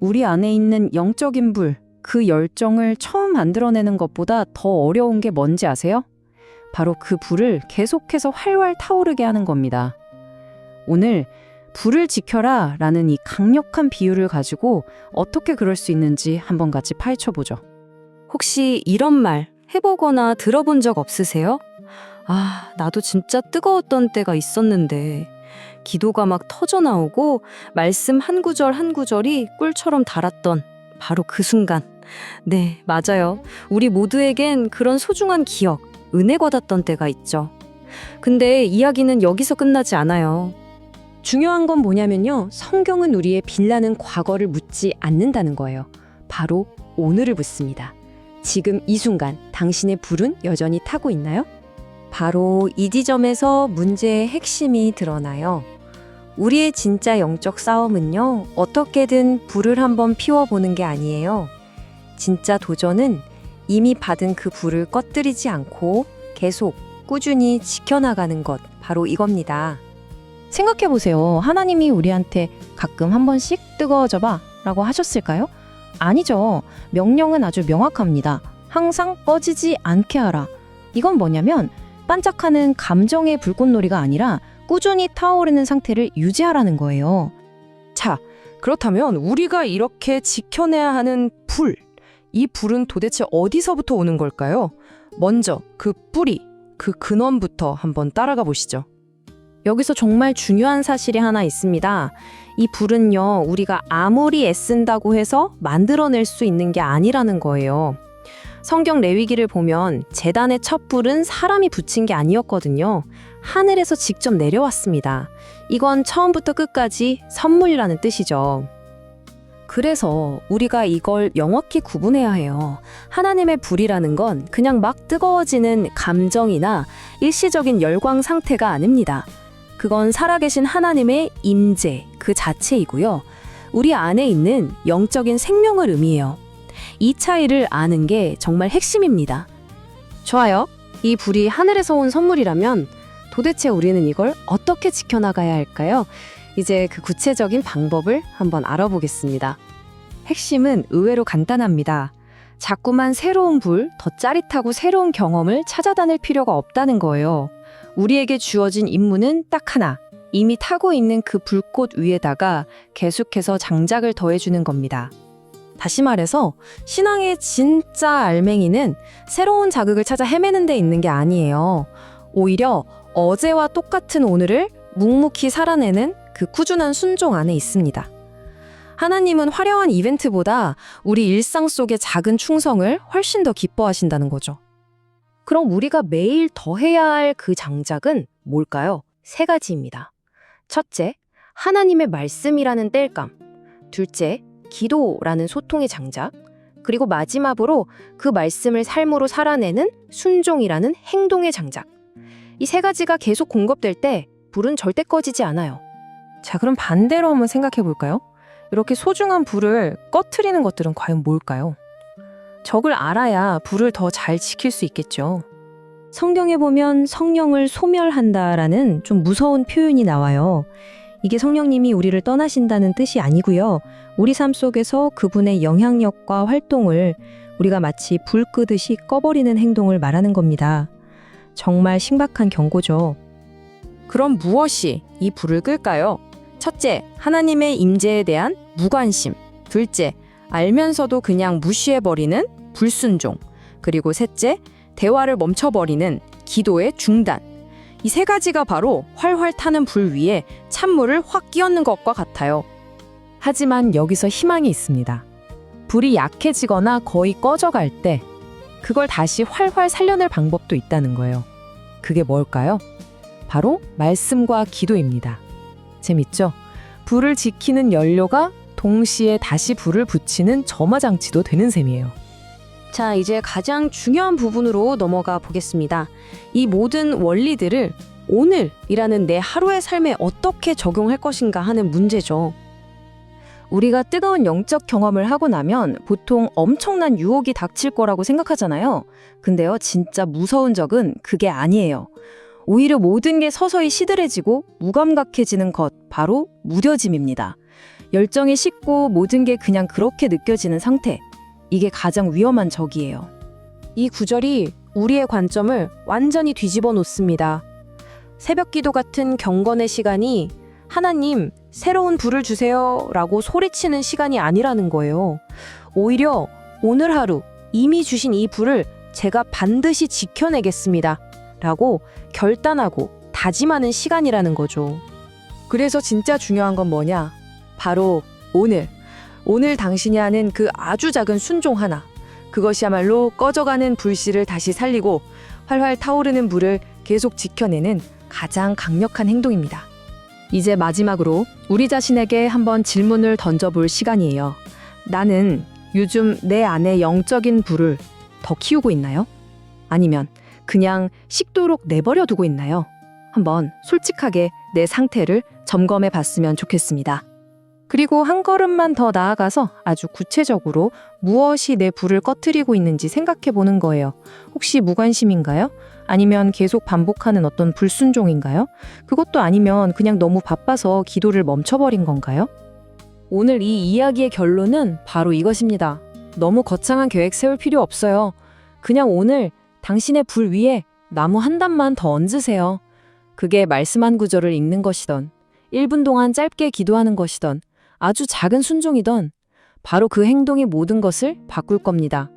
우리 안에 있는 영적인 불, 그 열정을 처음 만들어내는 것보다 더 어려운 게 뭔지 아세요? 바로 그 불을 계속해서 활활 타오르게 하는 겁니다. 오늘 불을 지켜라 라는 이 강력한 비유를 가지고 어떻게 그럴 수 있는지 한번 같이 파헤쳐보죠. 혹시 이런 말 해보거나 들어본 적 없으세요? 아, 나도 진짜 뜨거웠던 때가 있었는데 기도가 막 터져나오고 말씀 한 구절 한 구절이 꿀처럼 달았던 바로 그 순간. 네, 맞아요. 우리 모두에겐 그런 소중한 기억, 은혜 받았던 때가 있죠. 근데 이야기는 여기서 끝나지 않아요. 중요한 건 뭐냐면요. 성경은 우리의 빛나는 과거를 묻지 않는다는 거예요. 바로 오늘을 묻습니다. 지금 이 순간 당신의 불은 여전히 타고 있나요? 바로 이 지점에서 문제의 핵심이 드러나요. 우리의 진짜 영적 싸움은요, 어떻게든 불을 한번 피워보는 게 아니에요. 진짜 도전은 이미 받은 그 불을 꺼뜨리지 않고 계속 꾸준히 지켜나가는 것, 바로 이겁니다. 생각해보세요. 하나님이 우리한테 가끔 한 번씩 뜨거워져 봐 라고 하셨을까요? 아니죠. 명령은 아주 명확합니다. 항상 꺼지지 않게 하라. 이건 뭐냐면 반짝하는 감정의 불꽃놀이가 아니라 꾸준히 타오르는 상태를 유지하라는 거예요. 자, 그렇다면 우리가 이렇게 지켜내야 하는 불, 이 불은 도대체 어디서부터 오는 걸까요? 먼저 그 뿌리, 그 근원부터 한번 따라가 보시죠. 여기서 정말 중요한 사실이 하나 있습니다. 이 불은요, 우리가 아무리 애쓴다고 해서 만들어낼 수 있는 게 아니라는 거예요. 성경 레위기를 보면 제단의 첫 불은 사람이 붙인 게 아니었거든요. 하늘에서 직접 내려왔습니다. 이건 처음부터 끝까지 선물이라는 뜻이죠. 그래서 우리가 이걸 명확히 구분해야 해요. 하나님의 불이라는 건 그냥 막 뜨거워지는 감정이나 일시적인 열광 상태가 아닙니다. 그건 살아계신 하나님의 임재 그 자체이고요. 우리 안에 있는 영적인 생명을 의미해요. 이 차이를 아는 게 정말 핵심입니다. 좋아요. 이 불이 하늘에서 온 선물이라면 도대체 우리는 이걸 어떻게 지켜나가야 할까요? 이제 그 구체적인 방법을 한번 알아보겠습니다. 핵심은 의외로 간단합니다. 자꾸만 새로운 불, 더 짜릿하고 새로운 경험을 찾아다닐 필요가 없다는 거예요. 우리에게 주어진 임무는 딱 하나. 이미 타고 있는 그 불꽃 위에다가 계속해서 장작을 더해주는 겁니다. 다시 말해서 신앙의 진짜 알맹이는 새로운 자극을 찾아 헤매는 데 있는 게 아니에요. 오히려 어제와 똑같은 오늘을 묵묵히 살아내는 그 꾸준한 순종 안에 있습니다. 하나님은 화려한 이벤트보다 우리 일상 속의 작은 충성을 훨씬 더 기뻐하신다는 거죠. 그럼 우리가 매일 더 해야 할 그 장작은 뭘까요? 3가지입니다. 첫째, 하나님의 말씀이라는 땔감. 둘째, 기도라는 소통의 장작. 그리고 마지막으로 그 말씀을 삶으로 살아내는 순종이라는 행동의 장작. 이 3가지가 계속 공급될 때 불은 절대 꺼지지 않아요. 자, 그럼 반대로 한번 생각해 볼까요? 이렇게 소중한 불을 꺼트리는 것들은 과연 뭘까요? 적을 알아야 불을 더 잘 지킬 수 있겠죠. 성경에 보면 성령을 소멸한다라는 좀 무서운 표현이 나와요. 이게 성령님이 우리를 떠나신다는 뜻이 아니고요. 우리 삶 속에서 그분의 영향력과 활동을 우리가 마치 불 끄듯이 꺼버리는 행동을 말하는 겁니다. 정말 신박한 경고죠. 그럼 무엇이 이 불을 끌까요? 첫째, 하나님의 임재에 대한 무관심. 둘째, 알면서도 그냥 무시해버리는 불순종. 그리고 셋째, 대화를 멈춰버리는 기도의 중단. 이 3가지가 바로 활활 타는 불 위에 찬물을 확 끼얹는 것과 같아요. 하지만 여기서 희망이 있습니다. 불이 약해지거나 거의 꺼져갈 때 그걸 다시 활활 살려낼 방법도 있다는 거예요. 그게 뭘까요? 바로 말씀과 기도입니다. 재밌죠? 불을 지키는 연료가 동시에 다시 불을 붙이는 점화장치도 되는 셈이에요. 자, 이제 가장 중요한 부분으로 넘어가 보겠습니다. 이 모든 원리들을 오늘이라는 내 하루의 삶에 어떻게 적용할 것인가 하는 문제죠. 우리가 뜨거운 영적 경험을 하고 나면 보통 엄청난 유혹이 닥칠 거라고 생각하잖아요. 근데요, 진짜 무서운 적은 그게 아니에요. 오히려 모든 게 서서히 시들해지고 무감각해지는 것, 바로 무뎌짐입니다. 열정이 식고 모든 게 그냥 그렇게 느껴지는 상태. 이게 가장 위험한 적이에요. 이 구절이 우리의 관점을 완전히 뒤집어 놓습니다. 새벽 기도 같은 경건의 시간이 하나님, 새로운 불을 주세요 라고 소리치는 시간이 아니라는 거예요. 오히려 오늘 하루 이미 주신 이 불을 제가 반드시 지켜내겠습니다 라고 결단하고 다짐하는 시간이라는 거죠. 그래서 진짜 중요한 건 뭐냐? 바로 오늘 당신이 하는 그 아주 작은 순종 하나. 그것이야말로 꺼져가는 불씨를 다시 살리고 활활 타오르는 불을 계속 지켜내는 가장 강력한 행동입니다. 이제 마지막으로 우리 자신에게 한번 질문을 던져볼 시간이에요. 나는 요즘 내 안에 영적인 불을 더 키우고 있나요? 아니면 그냥 식도록 내버려 두고 있나요? 한번 솔직하게 내 상태를 점검해 봤으면 좋겠습니다. 그리고 한 걸음만 더 나아가서 아주 구체적으로 무엇이 내 불을 꺼트리고 있는지 생각해 보는 거예요. 혹시 무관심인가요? 아니면 계속 반복하는 어떤 불순종인가요? 그것도 아니면 그냥 너무 바빠서 기도를 멈춰버린 건가요? 오늘 이 이야기의 결론은 바로 이것입니다. 너무 거창한 계획 세울 필요 없어요. 그냥 오늘 당신의 불 위에 나무 한 단만 더 얹으세요. 그게 말씀 한 구절을 읽는 것이던 1분 동안 짧게 기도하는 것이던 아주 작은 순종이던 바로 그 행동이 모든 것을 바꿀 겁니다.